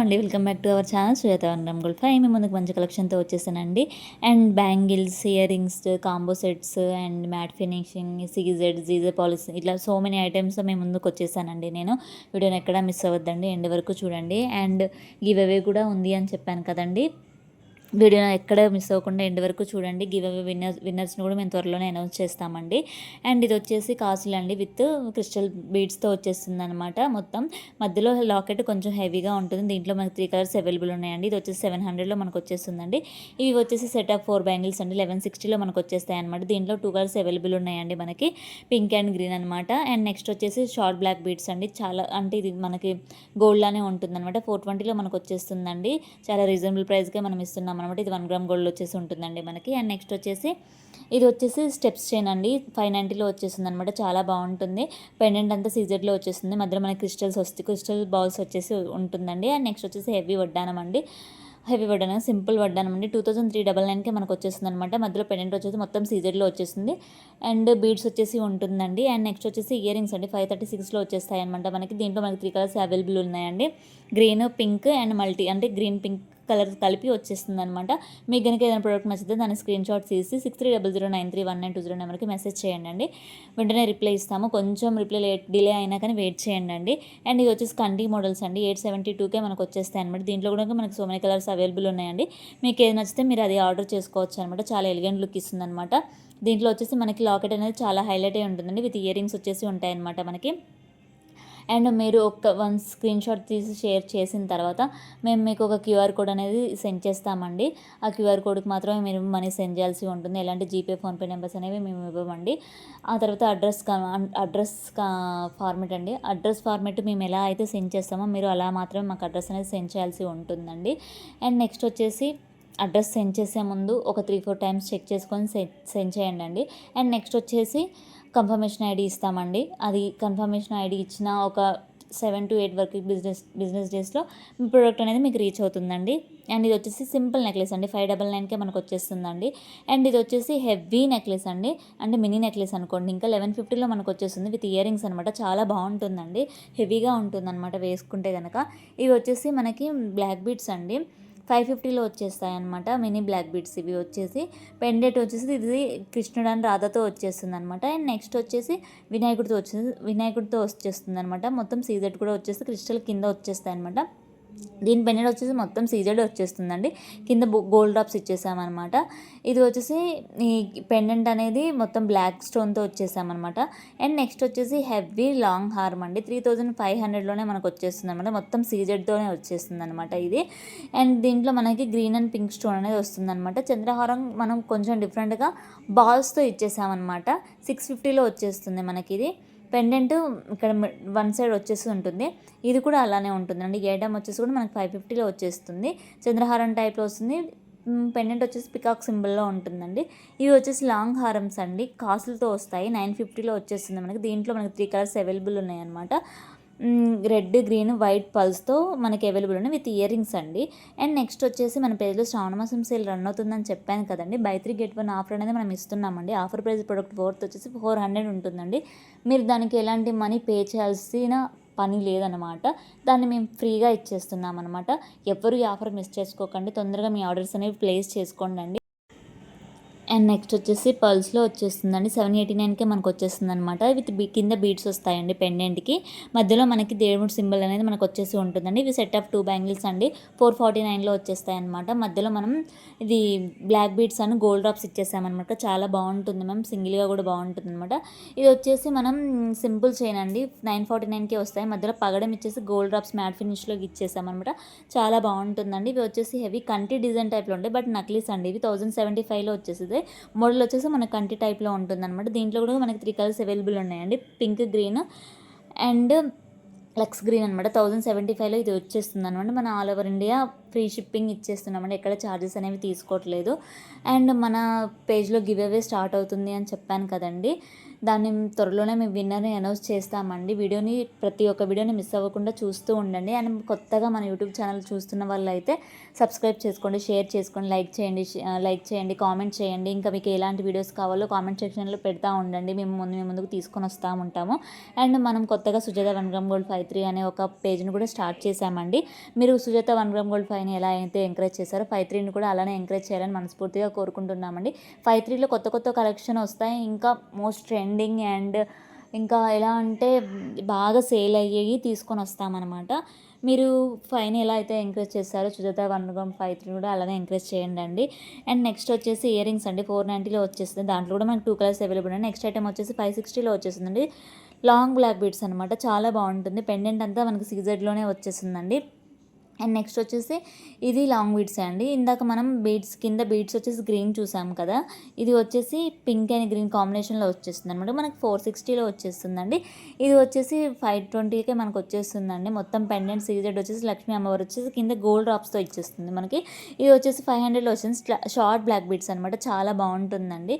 అండి, welcome back to our channel Shweta one gold 5. మీ ముందుకు మంచి కలెక్షన్తో వచ్చేసానండి. And bangles, ear rings, combo sets and matte finishing, GJ polish, ఇట్లా so many items మేము ముందుకు వచ్చేసానండి. నేను వీడియోని ఎక్కడా మిస్ అవ్వద్దండి, ఎండ్ వరకు చూడండి. అండ్ గివ్ అవే కూడా ఉంది అని చెప్పాను కదండి. వీడియోని ఎక్కడ మిస్ అవ్వకుండా ఎండ్ వరకు చూడండి. గివ్ అవే విన్నర్స్ని కూడా మేము త్వరలోనే అనౌన్స్ చేస్తామండి. అండ్ ఇది వచ్చేసి కాసులు అండి, విత్ క్రిస్టల్ బీడ్స్తో వచ్చేస్తుంది అనమాట. మొత్తం మధ్యలో లాకెట్ కొంచెం హెవీగా ఉంటుంది. దీంట్లో మనకి 3 కలర్స్ అవైలబుల్ ఉన్నాయండి. ఇది వచ్చేసి 700లో మనకు వచ్చేస్తుందండి. ఇవి వచ్చేసి సెట్ ఆఫ్ 4 బ్యాంగిల్స్ అండి, 1160లో మనకు వచ్చేస్తాయి అనమాట. దీంట్లో 2 కలర్స్ అవైలబుల్ ఉన్నాయండి మనకి, పింక్ అండ్ గ్రీన్ అనమాట. అండ్ నెక్స్ట్ వచ్చేసి షార్ట్ బ్లాక్ బీడ్స్ అండి. చాలా అంటే ఇది మనకి గోల్డ్ లానే ఉంటుంది అనమాట. 420లో మనకు వచ్చేస్తుందండి. చాలా రీజనబుల్ ప్రైస్కే మనం ఇస్తున్నాం అనమాట. ఇది 1 గ్రామ్ గోల్డ్ వచ్చేసి ఉంటుందండి మనకి. అండ్ నెక్స్ట్ వచ్చేసి ఇది వచ్చేసి స్టెప్స్ చైన్ అండి, 590లో వచ్చేస్తుంది అనమాట. చాలా బాగుంటుంది. పెండెంట్ అంతా సీజెడ్లో వచ్చేస్తుంది. మధ్యలో మనకి క్రిస్టల్ బాల్స్ వచ్చేసి ఉంటుందండి. అండ్ నెక్స్ట్ వచ్చేసి హెవీ వడ్డానం అండి. సింపుల్ వడ్డానం అండి. 2399కే మనకు వచ్చేస్తుంది అనమాట. మధ్యలో పెండెంట్ వచ్చేసి మొత్తం సీజెడ్లో వచ్చేస్తుంది. అండ్ బీడ్స్ వచ్చేసి ఉంటుందండి. అండ్ నెక్స్ట్ వచ్చేసి ఇయర్ రింగ్స్ అండి, 536లో వచ్చేస్తాయి అనమాట మనకి. దీంట్లో మనకి 3 కలర్స్ అవైలబుల్ ఉన్నాయండి, గ్రీన్, పింక్ అండ్ మల్టీ, అంటే గ్రీన్ పింక్ కలర్ కలిపి వచ్చేస్తుంది అనమాట. మీకు కనుక ఏదైనా ప్రోడక్ట్ నచ్చితే దాన్ని స్క్రీన్ షాట్ తీసి 6300931920 నెంబర్కి మెసేజ్ చేయండి అండి. వెంటనే రిప్లై ఇస్తాము. కొంచెం రిప్లై డిలే అయినా కానీ వెయిట్ చేయండి అండి. అండ్ ఇది వచ్చేసి కంటి మోడల్స్ అండి, 872కే మనకు వచ్చేస్తాయి అనమాట. దీంట్లో కూడా మనకి సో మెనీ కలర్స్ అవైలబుల్ ఉన్నాయండి. మీకు ఏది నచ్చితే మీరు అది ఆర్డర్ చేసుకోవచ్చు అనమాట. చాలా ఎలిగెంట్ లుక్ ఇస్తుంది అనమాట. దీంట్లో వచ్చేసి మనకి లాకెట్ అనేది చాలా హైలైట్ అయి ఉంటుందండి, విత్ ఇయర్ రింగ్స్ వచ్చేసి ఉంటాయన్నమాట మనకి. అండ్ మీరు వన్ స్క్రీన్ షాట్ తీసి షేర్ చేసిన తర్వాత మేము మీకు ఒక క్యూఆర్ కోడ్ అనేది సెండ్ చేస్తామండి. ఆ క్యూఆర్ కోడ్కి మాత్రమే మీరు మనీ సెండ్ చేయాల్సి ఉంటుంది. ఎలాంటి జీపే, ఫోన్పే నెంబర్స్ అనేవి మేము ఇవ్వమండి. ఆ తర్వాత అడ్రస్ ఫార్మేట్ అండి. అడ్రస్ ఫార్మేట్ మేము ఎలా అయితే సెండ్ చేస్తామో మీరు అలా మాత్రమే మాకు అడ్రస్ అనేది సెండ్ చేయాల్సి ఉంటుందండి. అండ్ నెక్స్ట్ వచ్చేసి అడ్రస్ సెండ్ చేసే ముందు ఒక 3-4 టైమ్స్ చెక్ చేసుకొని సెండ్ చేయండి అండి. అండ్ నెక్స్ట్ వచ్చేసి కన్ఫర్మేషన్ ఐడి ఇస్తామండి. అది కన్ఫర్మేషన్ ఐడి ఇచ్చిన ఒక 7 to 8 వరకు బిజినెస్ డేస్లో మీ ప్రోడక్ట్ అనేది మీకు రీచ్ అవుతుందండి. అండ్ ఇది వచ్చేసి సింపుల్ నెక్లెస్ అండి, 599కే మనకు వచ్చేస్తుందండి. అండ్ ఇది వచ్చేసి హెవీ నెక్లెస్ అండి, అంటే మినీ నెక్లెస్ అనుకోండి. ఇంకా 1150లో మనకు వచ్చేస్తుంది, విత్ ఇయర్ రింగ్స్ అనమాట. చాలా బాగుంటుందండి, హెవీగా ఉంటుందన్నమాట వేసుకుంటే కనుక. ఇవి వచ్చేసి మనకి బ్లాక్ బీడ్స్ అండి, 550లో వచ్చేస్తాయి అనమాట. మినీ బ్లాక్ బీడ్స్ ఇవి వచ్చేసి. పెండెంట్ వచ్చేసి ఇది కృష్ణుడు అని రాధతో వచ్చేస్తుంది అనమాట. అండ్ నెక్స్ట్ వచ్చేసి వినాయకుడితో వచ్చేస్తుంది అనమాట. మొత్తం సీజెడ్ కూడా వచ్చేసి క్రిస్టల్ కింద వచ్చేస్తాయి అనమాట. దీని పెండెంట్ వచ్చేసి మొత్తం సీజెడ్ వచ్చేస్తుందండి. కింద గోల్డ్ డ్రాప్స్ ఇచ్చేసామన్నమాట. ఇది వచ్చేసి ఈ పెండెంట్ అనేది మొత్తం బ్లాక్ స్టోన్తో వచ్చేసామన్నమాట. అండ్ నెక్స్ట్ వచ్చేసి హెవీ లాంగ్ హార్మ్ అండి, 3500లోనే మనకు వచ్చేస్తుంది అనమాట. మొత్తం సీజెడ్తోనే వచ్చేస్తుంది అనమాట ఇది. అండ్ దీంట్లో మనకి గ్రీన్ అండ్ పింక్ స్టోన్ అనేది వస్తుంది అనమాట. చంద్రహారం మనం కొంచెం డిఫరెంట్గా బాల్స్తో ఇచ్చేసామన్నమాట. 650లో వచ్చేస్తుంది మనకి ఇది. పెండెంట్ ఇక్కడ వన్ సైడ్ వచ్చేసి ఉంటుంది. ఇది కూడా అలానే ఉంటుందండి. గేటమ్ వచ్చేసి కూడా మనకి 550లో వచ్చేస్తుంది. చంద్రహారం టైప్లో వస్తుంది. పెండెంట్ వచ్చేసి పికాక్ సింబల్లో ఉంటుందండి. ఇవి వచ్చేసి లాంగ్ హారమ్స్ అండి, కాసులతో వస్తాయి. 950లో వచ్చేస్తుంది మనకి. దీంట్లో మనకి 3 కలర్స్ అవైలబుల్ ఉన్నాయన్నమాట. రెడ్, గ్రీన్, వైట్ పల్స్తో మనకి అవైలబుల్ ఉన్నాయి, విత్ ఇయర్ రింగ్స్ అండి. అండ్ నెక్స్ట్ వచ్చేసి మన పేజ్లో శ్రావణ మాసం సేల్ రన్ అవుతుందని చెప్పాను కదండి. బై 3 get 1 ఆఫర్ అనేది మనం ఇస్తున్నామండి. ఆఫర్ ప్రైస్ ప్రొడక్ట్ వర్త్ వచ్చేసి 400 ఉంటుందండి. మీరు దానికి ఎలాంటి మనీ పే చేయాల్సిన పని లేదనమాట. దాన్ని మేము ఫ్రీగా ఇచ్చేస్తున్నాం అనమాట. ఎవరు ఈ ఆఫర్ మిస్ చేసుకోకండి, తొందరగా మీ ఆర్డర్స్ అనేవి ప్లేస్ చేసుకోండి. అండ్ నెక్స్ట్ వచ్చేసి పల్స్లో వచ్చేస్తుందండి, 789కే మనకు వచ్చేస్తుంది అనమాట. విత్ కింద బీడ్స్ వస్తాయండి పెండెంట్కి. మధ్యలో మనకి దేవుడి సింబల్ అనేది మనకు వచ్చేసి ఉంటుందండి. ఇవి సెట్ ఆఫ్ 2 బ్యాంగిల్స్ అండి, 449లో వచ్చేస్తాయి అనమాట. మధ్యలో మనం ఇది బ్లాక్ బీడ్స్ అని గోల్డ్ డ్రాప్స్ ఇచ్చేసామన్నమాట. చాలా బాగుంటుంది మ్యామ్, సింగిల్గా కూడా బాగుంటుంది అనమాట. ఇది వచ్చేసి మనం సింపుల్ చైన్ అండి, 949కే వస్తాయి. మధ్యలో పగడం ఇచ్చేసి గోల్డ్ డ్రాప్స్ మ్యాట్ ఫినిష్లోకి ఇచ్చేసామన్నమాట. చాలా బాగుంటుందండి. ఇవి వచ్చేసి హెవీ కంటి డిజైన్ టైప్లో ఉంటాయి, బట్ నక్లీస్ అండి. ఇవి 1075లో వచ్చేసింది. మోడల్ వచ్చేసి మన కంటి టైప్లో ఉంటుందన్నమాట. దీంట్లో కూడా మనకి 3 కలర్స్ అవైలబుల్ ఉన్నాయండి, pink, green and lux green అనమాట. 1075లో ఇది వచ్చేస్తుంది అనమాట. మన all over India free shipping ఇచ్చేస్తున్నామండి, ఎక్కడ ఛార్జెస్ అనేవి తీసుకోవట్లేదు. అండ్ మన పేజ్లో గివ్ అవే స్టార్ట్ అవుతుంది అని చెప్పాను కదండి. దాన్ని త్వరలోనే మేము విన్నర్ని అనౌన్స్ చేస్తామండి. ప్రతి ఒక్క వీడియోని మిస్ అవ్వకుండా చూస్తూ ఉండండి. అండ్ కొత్తగా మన యూట్యూబ్ ఛానల్ చూస్తున్న వాళ్ళైతే సబ్స్క్రైబ్ చేసుకోండి, షేర్ చేసుకోండి, లైక్ చేయండి, కామెంట్ చేయండి. ఇంకా మీకు ఎలాంటి వీడియోస్ కావాలో కామెంట్ సెక్షన్లో పెడతా ఉండండి. మేము ముందుకు తీసుకొని వస్తూ ఉంటాము. అండ్ మనం కొత్తగా సుజాత 1 గ్రామ్ గోల్డ్ 53 అనే ఒక పేజ్ని కూడా స్టార్ట్ చేశామండి. మీరు సుజాత 1 గ్రామ్ గోల్డ్ 5ని ఎలా అయితే ఎంకరేజ్ చేశారో 53ని కూడా అలానే ఎంకరేజ్ చేయాలని మనస్ఫూర్తిగా కోరుకుంటున్నామండి. 53లో కొత్త కొత్త కలెక్షన్ వస్తాయి. ఇంకా మోస్ట్ ట్రెండింగ్ అండ్ ఇంకా ఎలా అంటే బాగా సేల్ అయ్యేవి తీసుకొని వస్తామన్నమాట. మీరు 5ని ఎలా అయితే ఎంకరేజ్ చేస్తారో సుజాత 1 గ్రామ్ 53 కూడా అలానే ఎంకరేజ్ చేయండి అండి. అండ్ నెక్స్ట్ వచ్చేసి ఇయర్ రింగ్స్ అండి. 490లో వచ్చేస్తుంది. దాంట్లో కూడా మనకు 2 కలర్స్ అవైలబుల్ అండి. నెక్స్ట్ ఐటమ్ వచ్చేసి 560లో వచ్చేస్తుందండి. లాంగ్ బ్లాక్ బీడ్స్ అనమాట. చాలా బాగుంటుంది. పెండెంట్ అంతా మనకి సీజెడ్లోనే వచ్చేస్తుందండి. అండ్ నెక్స్ట్ వచ్చేసి ఇది లాంగ్ బీడ్సే అండి. ఇందాక మనం కింద బీడ్స్ వచ్చేసి గ్రీన్ చూసాం కదా, ఇది వచ్చేసి పింక్ అండ్ గ్రీన్ కాంబినేషన్లో వచ్చేస్తుంది అనమాట. మనకి 460లో వచ్చేస్తుందండి. ఇది వచ్చేసి 520కే మనకు వచ్చేస్తుందండి. మొత్తం పెండెంట్ సీజెడ్ వచ్చేసి లక్ష్మీ అమ్మవారు వచ్చేసి కింద గోల్డ్ డ్రాప్స్తో ఇచ్చేస్తుంది మనకి. ఇది వచ్చేసి 500లో వచ్చింది. షార్ట్ బ్లాక్ బీడ్స్ అనమాట. చాలా బాగుంటుందండి.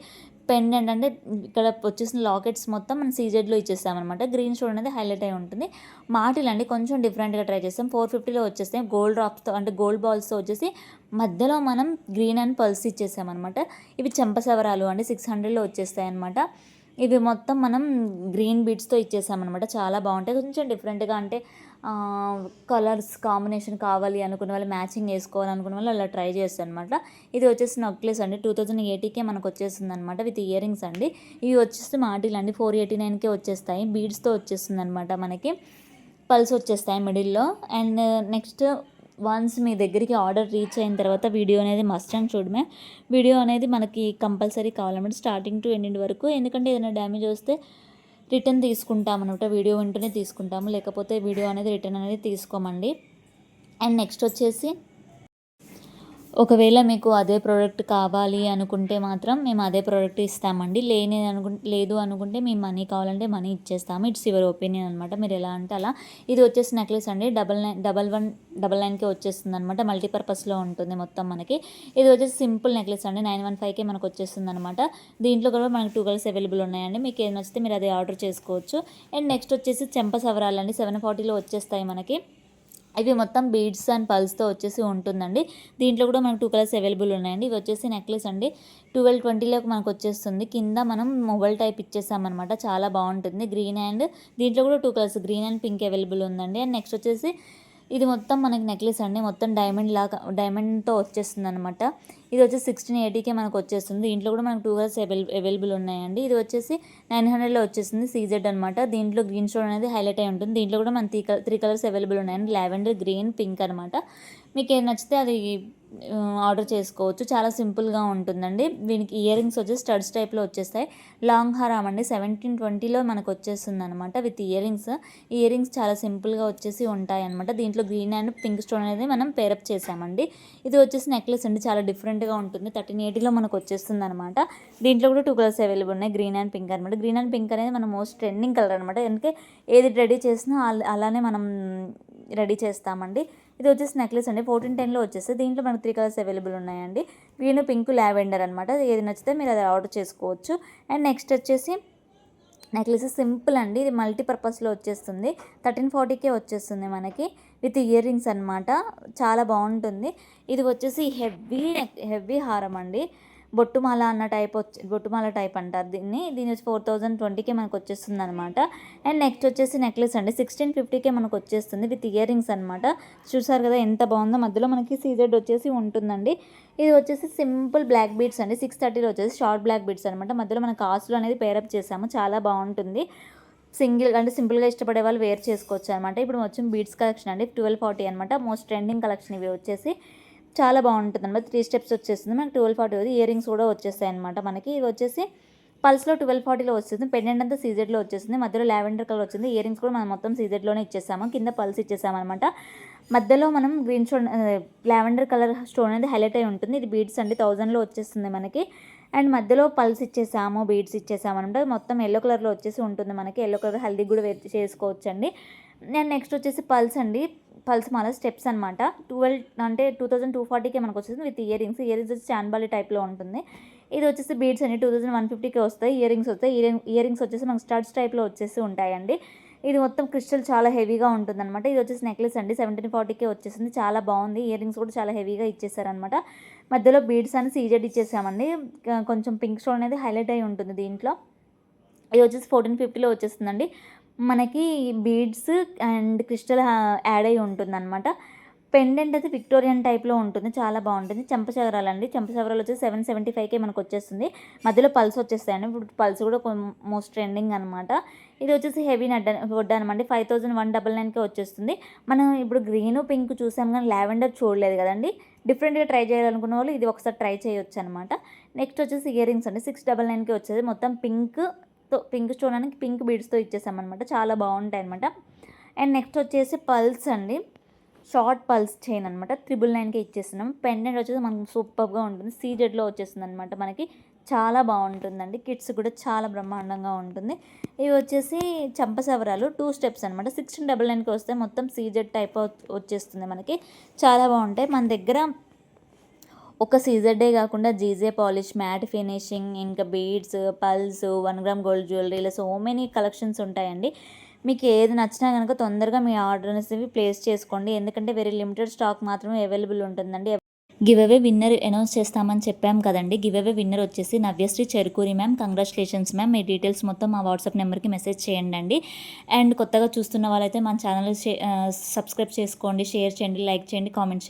పెండెంట్ అంటే ఇక్కడ వచ్చేసిన లాకెట్స్ మొత్తం మనం సీజెడ్లో ఇచ్చేస్తామన్నమాట. గ్రీన్ స్టోన్ అనేది హైలైట్ అయి ఉంటుంది. మాటిల్ అండి కొంచెం డిఫరెంట్గా ట్రై చేస్తాం. 450లో వచ్చేస్తాయి. గోల్డ్ డ్రాప్స్తో అంటే గోల్డ్ బాల్స్తో వచ్చేసి మధ్యలో మనం గ్రీన్ అండ్ పల్స్ ఇచ్చేసామన్నమాట. ఇవి చెంపసవరాలు అండి. 600లో వచ్చేస్తాయి అనమాట. ఇవి మొత్తం మనం గ్రీన్ బీడ్స్తో ఇచ్చేసామన్నమాట. చాలా బాగుంటాయి. కొంచెం డిఫరెంట్గా అంటే కలర్స్ కాంబినేషన్ కావాలి అనుకున్న వాళ్ళు, మ్యాచింగ్ వేసుకోవాలనుకున్న వాళ్ళు అలా ట్రై చేస్తాను అనమాట. ఇది వచ్చేసి నెక్లెస్ అండి. 2080కే మనకు వచ్చేస్తుంది అనమాట. విత్ ఇయర్ రింగ్స్ అండి. ఇవి వచ్చేసి మాటిల్ అండి. 489కే వచ్చేస్తాయి. బీడ్స్తో వచ్చేస్తుంది అనమాట. మనకి పల్స్ వచ్చేస్తాయి మిడిల్లో. అండ్ నెక్స్ట్ వన్స్ మీ దగ్గరికి ఆర్డర్ రీచ్ అయిన తర్వాత వీడియో అనేది మస్ట్ అండ్ చూడమే. వీడియో అనేది మనకి కంపల్సరీ కావాలన్నమాట స్టార్టింగ్ టు ఎండింగ్ వరకు. ఎందుకంటే ఏదైనా డ్యామేజ్ వస్తే రిటర్న్ తీసుకుంటాం అనమాట. వీడియో వెంటనే తీసుకుంటాము, లేకపోతే వీడియో అనేది రిటర్న్ అనేది తీసుకోమండి. అండ్ నెక్స్ట్ వచ్చేసి ఒకవేళ మీకు అదే ప్రోడక్ట్ కావాలి అనుకుంటే మాత్రం మేము అదే ప్రోడక్ట్ ఇస్తామండి. లేదు అనుకుంటే మేము మనీ కావాలంటే మనీ ఇచ్చేస్తాము. ఇట్స్ యువర్ ఒపీనియన్ అనమాట. మీరు ఎలా అంటే అలా. ఇది వచ్చేసి నెక్లెస్ అండి. 1199కే వచ్చేస్తుంది అనమాట. మల్టీపర్పస్లో ఉంటుంది మొత్తం మనకి. ఇది వచ్చేసి సింపుల్ నెక్లెస్ అండి. 915కే మనకు వచ్చేస్తుంది అనమాట. దీంట్లో కూడా మనకి 2 కలర్స్ అవైలబుల్ ఉన్నాయండి. మీకు ఏది నచ్చితే మీరు అదే ఆర్డర్ చేసుకోవచ్చు. అండ్ నెక్స్ట్ వచ్చేసి చెంప సవరాలండి. 740లో వచ్చేస్తాయి మనకి. ఇవి మొత్తం బీడ్స్ అండ్ పల్స్తో వచ్చేసి ఉంటుందండి. దీంట్లో కూడా మనకు 2 కలర్స్ అవైలబుల్ ఉన్నాయండి. ఇవి వచ్చేసి నెక్లెస్ అండి. 1220లోకి మనకు వచ్చేస్తుంది. కింద మనం మొబైల్ టైప్ ఇచ్చేసామన్నమాట. చాలా బాగుంటుంది. గ్రీన్ అండ్ దీంట్లో కూడా 2 colours green and pink available ఉందండి. అండ్ నెక్స్ట్ వచ్చేసి ఇది మొత్తం మనకి నెక్లెస్ అండి. మొత్తం డైమండ్తో వచ్చేస్తుంది అనమాట. ఇది వచ్చేసి 1680కే మనకు వచ్చేస్తుంది. దీంట్లో కూడా మనకు 2 కలర్స్ అవైలబుల్ ఉన్నాయండి. ఇది వచ్చేసి 900లో వచ్చేస్తుంది. సీజెడ్ అనమాట. దీంట్లో గ్రీన్ స్టోన్ అనేది హైలైట్ అయి ఉంటుంది. దీంట్లో కూడా మన 3 కలర్స్ అవైలబుల్ ఉన్నాయండి. లావెండర్, గ్రీన్, పింక్ అనమాట. మీకు ఏది నచ్చితే అది ఆర్డర్ చేసుకోవచ్చు. చాలా సింపుల్గా ఉంటుందండి. దీనికి ఇయర్ రింగ్స్ వచ్చేసి స్టడ్స్ టైప్లో వచ్చేస్తాయి. లాంగ్ హారం అండి. 1720లో మనకు వచ్చేస్తుంది అనమాట. విత్ ఇయర్ రింగ్స్ చాలా సింపుల్గా వచ్చేసి ఉంటాయి అనమాట. దీంట్లో గ్రీన్ అండ్ పింక్ స్టోన్ అనేది మనం పేరప్ చేసామండి. ఇది వచ్చేసి నెక్లెస్ అండి. చాలా డిఫరెంట్గా ఉంటుంది. 1380లో మనకు వచ్చేస్తుంది అనమాట. దీంట్లో కూడా 2 కలర్స్ అవైలబుల్ ఉన్నాయి. గ్రీన్ అండ్ పింక్ అనమాట. గ్రీన్ అండ్ పింక్ అనేది మన మోస్ట్ ట్రెండింగ్ కలర్ అనమాట. ఎందుకంటే ఏది రెడీ చేసినా అలానే మనం రెడీ చేస్తామండి. ఇది వచ్చేసి నెక్లెస్ అండి. 1410లో వచ్చేస్తుంది. దీంట్లో మనకు 3 కలర్స్ అవైలబుల్ ఉన్నాయండి. గ్రీన్, పింక్, లావెండర్ అనమాట. ఏది నచ్చితే మీరు అది ఆర్డర్ చేసుకోవచ్చు. అండ్ నెక్స్ట్ వచ్చేసి నెక్లెస్ సింపుల్ అండి. ఇది మల్టీపర్పస్లో వచ్చేస్తుంది. 1340కే వచ్చేస్తుంది మనకి. విత్ ఇయర్ రింగ్స్ అనమాట. చాలా బాగుంటుంది. ఇది వచ్చేసి హెవీ హారం అండి. బొట్టుమాల టైప్ అంటారు దీన్ని. వచ్చి 4020కే మనకు వచ్చేస్తుంది అనమాట. అండ్ నెక్స్ట్ వచ్చేసి నెక్లెస్ అండి. 1650కే మనకు వచ్చేస్తుంది. విత్ ఇయర్ రింగ్స్ అనమాట. చూసారు కదా ఎంత బాగుందో. మధ్యలో మనకి సీజెడ్ వచ్చేసి ఉంటుందండి. ఇది వచ్చేసి సింపుల్ బ్లాక్ బీడ్స్ అండి. 630లో వచ్చేసి షార్ట్ బ్లాక్ బీడ్స్ అనమాట. మధ్యలో మన కాసులు అనేది పేరప్ చేసాము. చాలా బాగుంటుంది. సింపుల్గా ఇష్టపడే వాళ్ళు వేర్ చేసుకోవచ్చు అనమాట. ఇప్పుడు వచ్చిన బీడ్స్ కలెక్షన్ అండి. 1240 అనమాట. మోస్ట్ ట్రెండింగ్ కలెక్షన్ ఇవి వచ్చేసి. చాలా బాగుంటుంది అనమాట. 3 స్టెప్స్ వచ్చేస్తుంది మనకి. 1240 ఇయర్ రింగ్స్ కూడా వచ్చేస్తాయి అనమాట మనకి. ఇది వచ్చేసి పల్స్లో 1240లో వస్తుంది. పెండెంట్ అంతా సీజెడ్లో వచ్చేస్తుంది. మధ్యలో లావెండర్ కలర్ వచ్చింది. ఇయర్ రింగ్స్ కూడా మనం మొత్తం సీజెడ్లోనే ఇచ్చేసాము. కింద పల్స్ ఇచ్చేసాము అనమాట. మధ్యలో మనం green stone lavender colour stone అనేది హైలైట్ అయి ఉంటుంది. ఇది బీడ్స్ అండి. 1000లో వచ్చేస్తుంది మనకి. అండ్ మధ్యలో పల్స్ ఇచ్చేసాము, బీడ్స్ ఇచ్చేసాము అనమాట. మొత్తం ఎల్లో కలర్లో వచ్చేసి ఉంటుంది మనకి. ఎల్లో కలర్ హల్దీ కూడా చేసుకోవచ్చు అండి. అండ్ నెక్స్ట్ వచ్చేసి పల్స్ అండి. పల్స్ మాల స్టెప్స్ అనమాట. 2240కే మనకు వచ్చేసింది. విత్ ఇయర్ రింగ్స్ వచ్చి చాన్బాలి టైప్లో ఉంటుంది. ఇది వచ్చేసి బీడ్స్ అండి 2150కి వస్తాయి. ఇయర్ రింగ్స్ వచ్చేసి మనకు స్టడ్స్ టైప్లో వచ్చేసి ఉంటాయండి. ఇది మొత్తం క్రిస్టల్ చాలా హెవీగా ఉంటుందన్నమాట. ఇది వచ్చేసి నెక్లెస్ అండి 1740కే వచ్చేసింది. చాలా బాగుంది. ఇయర్ రింగ్స్ కూడా చాలా హెవీగా ఇచ్చేసారనమాట. మధ్యలో బీడ్స్ అని సీజెడ్ ఇచ్చేసామండి. కొంచెం పింక్ స్టోన్ అనేది హైలైట్ అయి ఉంటుంది దీంట్లో. ఇది వచ్చేసి 1450లో వచ్చేస్తుందండి. మనకి బీడ్స్ అండ్ క్రిస్టల్ యాడ్ అయి ఉంటుందన్నమాట. పెండెంట్ అయితే విక్టోరియన్ టైప్లో ఉంటుంది. చాలా బాగుంటుంది. చెంపచవరాలండి. చెంపచవరాలు వచ్చేసి 775కే మనకు వచ్చేస్తుంది. మధ్యలో పల్స్ వచ్చేస్తాయండి. ఇప్పుడు పల్స్ కూడా మోస్ట్ ట్రెండింగ్ అనమాట. ఇది వచ్చేసి హెవీ వడ్డా అనమాట. 5199కే వచ్చేస్తుంది. మనం ఇప్పుడు గ్రీను పింక్ చూసాం కానీ లావెండర్ చూడలేదు కదండి. డిఫరెంట్గా ట్రై చేయాలనుకున్న వాళ్ళు ఇది ఒకసారి ట్రై చేయొచ్చు అనమాట. నెక్స్ట్ వచ్చేసి ఇయర్ రింగ్స్ అండి 699కే వచ్చేది. మొత్తం పింక్ స్టోన్ అని పింక్ బీడ్స్తో ఇచ్చేసామన్నమాట. చాలా బాగుంటాయి అనమాట. అండ్ నెక్స్ట్ వచ్చేసి పల్స్ అండి. షార్ట్ పల్స్ చైన్ అనమాట 999కే ఇచ్చేస్తున్నాం. పెండెంట్ వచ్చేసి మనకు సూపర్గా ఉంటుంది. సీజెడ్లో వచ్చేస్తుంది అనమాట. మనకి చాలా బాగుంటుందండి. కిడ్స్ కూడా చాలా బ్రహ్మాండంగా ఉంటుంది. ఇవి వచ్చేసి చంపసవరాలు 2 స్టెప్స్ అనమాట. 1699కి వస్తే మొత్తం సీజెడ్ టైప్ వచ్చేస్తుంది మనకి. చాలా బాగుంటాయి. మన దగ్గర ఒక సీజెడ్డే కాకుండా జీజే పాలిష్, మ్యాట్ ఫినిషింగ్, ఇంకా beads, pulse, 1 gram gold jewellery, ఇలా సో మెనీ కలెక్షన్స్ ఉంటాయండి. మీకు ఏది నచ్చినా కనుక తొందరగా మీ ఆర్డర్స్ ప్లేస్ చేసుకోండి. ఎందుకంటే వెరీ లిమిటెడ్ స్టాక్ మాత్రమే అవైలబుల్ ఉంటుందండి. గివ్ అవే విన్నర్ అనౌన్స్ చేస్తామని చెప్పాం కదండి. గివ్ అవే విన్నర్ వచ్చేసి Navyasri Cherukuri ma'am. Congratulations ma'am. మీ డీటెయిల్స్ మొత్తం మా వాట్సాప్ నెంబర్కి మెసేజ్ చేయండి. అండ్ కొత్తగా చూస్తున్న వాళ్ళైతే మన ఛానల్ సబ్స్క్రైబ్ చేసుకోండి, షేర్ చేయండి, లైక్ చేయండి, కామెంట్ చేయండి.